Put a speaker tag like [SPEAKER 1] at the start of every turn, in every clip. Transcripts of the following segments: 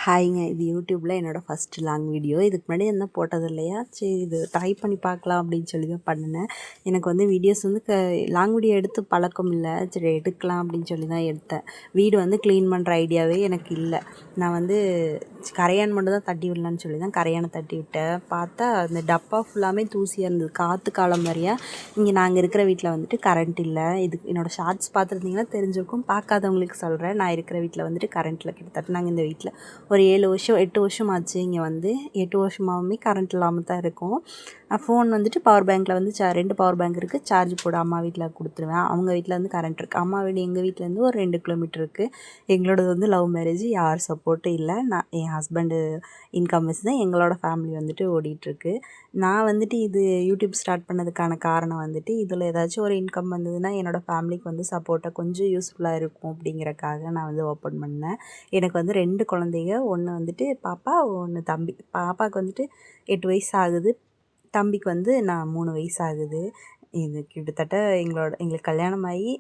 [SPEAKER 1] ஹாய்ங்க, இது யூடியூப்பில் என்னோடய ஃபஸ்ட்டு லாங் வீடியோ. இதுக்கு முன்னாடி என்ன போட்டது இல்லையா, சரி இது ட்ரை பண்ணி பார்க்கலாம் அப்படின்னு சொல்லி தான் பண்ணினேன். எனக்கு வந்து வீடியோஸ் வந்து லாங் வீடியோ எடுத்து பழக்கம் இல்லை. சரி எடுக்கலாம் அப்படின்னு சொல்லி தான் எடுத்தேன். வீடு வந்து க்ளீன் பண்ணுற ஐடியாவே எனக்கு இல்லை. நான் வந்து கரையான் மட்டும் தான் தட்டி விடலான்னு சொல்லி தான் கரையானை தட்டி விட்டேன். பார்த்தா அந்த டப்பா ஃபுல்லாமே தூசியாக இருந்தது. காற்று காலம் மாதிரியா. இங்கே நாங்கள் இருக்கிற வீட்டில் வந்துட்டு கரண்ட் இல்லை. இது என்னோடய ஷார்ட்ஸ் பார்த்துருந்தீங்கன்னா தெரிஞ்சிருக்கும். பார்க்காதவங்களுக்கு சொல்கிறேன். நான் இருக்கிற வீட்டில் வந்துட்டு கரண்ட்டில் கிட்டத்தட்ட நாங்கள் இந்த வீட்டில் ஒரு 7 வருஷம் 8 வருஷம் ஆச்சு. இங்கே வந்து 8 வருஷமாகவுமே கரண்ட் இல்லாமல் தான் இருக்கும். ஃபோன் வந்துட்டு பவர் பேங்க்கில் வந்து 2 பவர் பேங்க் இருக்குது. சார்ஜ் போட அம்மா வீட்டில் கொடுத்துருவேன். அவங்க வீட்டில் வந்து கரண்ட் இருக்குது. அம்மா வீடு எங்கள் வீட்டிலேருந்து ஒரு 2 கிலோமீட்டர் இருக்குது. எங்களோடது வந்து லவ் மேரேஜ். யார் சப்போர்ட்டும் இல்லை. என் ஹஸ்பண்டு இன்கம் வச்சு தான் எங்களோட ஃபேமிலி வந்துட்டு ஓடிட்டுருக்கு. நான் வந்துட்டு இது யூடியூப் ஸ்டார்ட் பண்ணதுக்கான காரணம் வந்துட்டு இதில் ஏதாச்சும் ஒரு இன்கம் வந்ததுன்னா என்னோடய ஃபேமிலிக்கு வந்து சப்போர்ட்டாக கொஞ்சம் யூஸ்ஃபுல்லாக இருக்கும் அப்படிங்கிறக்காக நான் வந்து ஓப்பன் பண்ணேன். எனக்கு வந்து 2 குழந்தைங்க. ஒன்று வந்துட்டு பாப்பா, ஒன்று தம்பி. பாப்பாவுக்கு வந்துட்டு 8 வயசு ஆகுது. தம்பிக்கு வந்து 3 வயசு ஆகுது. இது கிட்டத்தட்ட எங்களுக்கு கல்யாணம் ஆகி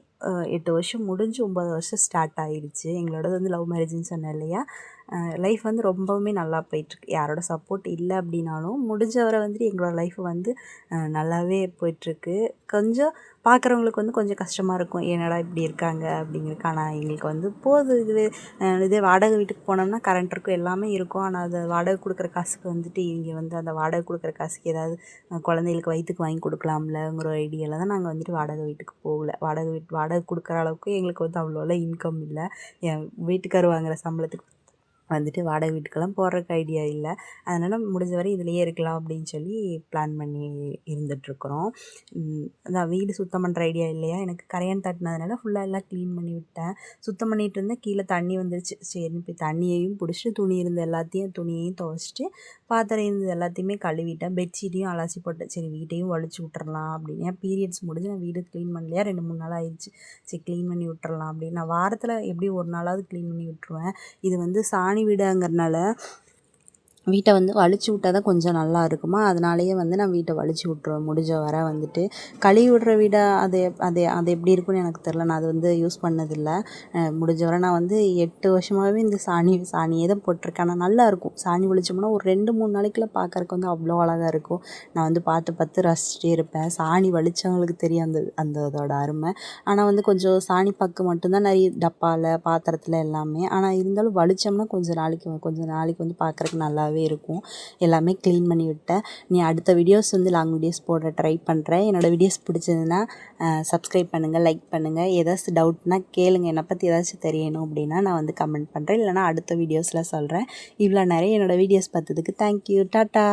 [SPEAKER 1] 8 வருஷம் முடிஞ்சு 9 வருஷம் ஸ்டார்ட் ஆகிடுச்சு. எங்களோடது வந்து லவ் மேரேஜ்னு சொன்னேன் இல்லையா. லைஃப் வந்து ரொம்பவுமே நல்லா போயிட்டுருக்கு. யாரோட சப்போர்ட் இல்லை அப்படின்னாலும் முடிஞ்சவரை வந்துட்டு எங்களோட லைஃப் வந்து நல்லாவே போயிட்டுருக்கு. கொஞ்சம் பார்க்குறவங்களுக்கு வந்து கொஞ்சம் கஷ்டமாக இருக்கும், என்னடா இப்படி இருக்காங்க அப்படிங்கிறதுக்கு. ஆனால் எங்களுக்கு வந்து இதே வாடகை வீட்டுக்கு போனோம்னா கரண்ட் இருக்கும், எல்லாமே இருக்கும். ஆனால் அது வாடகை கொடுக்குற காசுக்கு வந்துட்டு இங்கே வந்து அந்த வாடகை கொடுக்குற காசுக்கு ஏதாவது குழந்தைகளுக்கு வயிற்றுக்கு வாங்கி கொடுக்கலாம்லங்கிற ஐடியாவில் தான் நாங்கள் வந்துட்டு வாடகை வீட்டுக்கு போகல. வாடகை கொடுக்குற அளவுக்கு எங்களுக்கு வந்து அவ்வளோலாம் இன்கம் இல்லை. என் வீட்டுக்கார் வாங்குகிற சம்பளத்துக்கு வந்துட்டு வாடகை வீட்டுக்கெல்லாம் போடுறக்கு ஐடியா இல்லை. அதனால் முடிஞ்ச வரை இதிலையே இருக்கலாம் அப்படின்னு சொல்லி பிளான் பண்ணி இருந்துகிட்ருக்குறோம். அதான் வீடு சுத்தம் பண்ணுற ஐடியா இல்லையா. எனக்கு கரையான் தட்டினதுனால ஃபுல்லாக எல்லாம் க்ளீன் பண்ணி விட்டேன். சுத்தம் பண்ணிகிட்டு இருந்தேன். கீழே தண்ணி வந்துருச்சு. சரி போய் தண்ணியையும் பிடிச்சிட்டு துணியையும் துவைச்சிட்டு பாத்திரம் இருந்தது எல்லாத்தையுமே கழுவிட்டேன். பெட்ஷீட்டையும் அலசி போட்டேன். சரி வீட்டையும் வலிச்சு விட்டுறலாம் அப்படின்னு. ஏன் பீரியட்ஸ் முடிஞ்சு நான் வீடு க்ளீன் பண்ணலையா, 2-3 நாள் ஆயிடுச்சு. சரி க்ளீன் பண்ணி விட்டுறலாம் அப்படின்னு. நான் வாரத்தில் எப்படி ஒரு நாளாவது க்ளீன் பண்ணி விட்டுருவேன். இது வந்து சாணி வீடுங்கிறனால வீட்டை வந்து வலிச்சு விட்டா தான் கொஞ்சம் நல்லா இருக்குமா. அதனாலேயே வந்து நான் வீட்டை வலிச்சு விட்ருவேன் முடிஞ்ச வரை வந்துட்டு. கழுவி விடுற வீடை அது எப்படி இருக்குன்னு எனக்கு தெரில. நான் அது வந்து யூஸ் பண்ணதில்லை. முடிஞ்ச வரை நான் வந்து 8 வருஷமாகவே இந்த சாணியே தான் போட்டிருக்கேன். ஆனால் நல்லாயிருக்கும். சாணி வலிச்சோம்னா ஒரு 2-3 நாளைக்குள்ளே பார்க்குறக்கு வந்து அவ்வளோ அழகாக இருக்கும். நான் வந்து பார்த்து ரசிச்சிட்டே இருப்பேன். சாணி வலித்தவங்களுக்கு தெரியும் அதோட அருமை. ஆனால் வந்து கொஞ்சம் சாணி பக்கு மட்டும்தான் நிறைய டப்பாவில் பாத்திரத்தில் எல்லாமே. ஆனால் இருந்தாலும் வலித்தோம்னா கொஞ்சம் நாளைக்கு வந்து பார்க்குறக்கு நல்லாவே இருக்கும். எல்லாமே க்ளீன் பண்ணி விட்டேன். அடுத்த வீடியோஸ் வந்து லாங் வீடியோஸ் போட ட்ரை பண்ணுறேன். என்னோடய வீடியோஸ் பிடிச்சதுன்னா சப்ஸ்கிரைப் பண்ணுங்கள், லைக் பண்ணுங்கள். ஏதாச்சும் டவுட்னா கேளுங்க. என்னை பற்றி ஏதாச்சும் தெரியணும் அப்படின்னா நான் வந்து கமெண்ட் பண்ணுறேன். இல்லைனா அடுத்த வீடியோஸில் சொல்கிறேன். இவ்வளோ நிறைய என்னோடய வீடியோஸ் பார்த்ததுக்கு தேங்க்யூ. டாட்டா.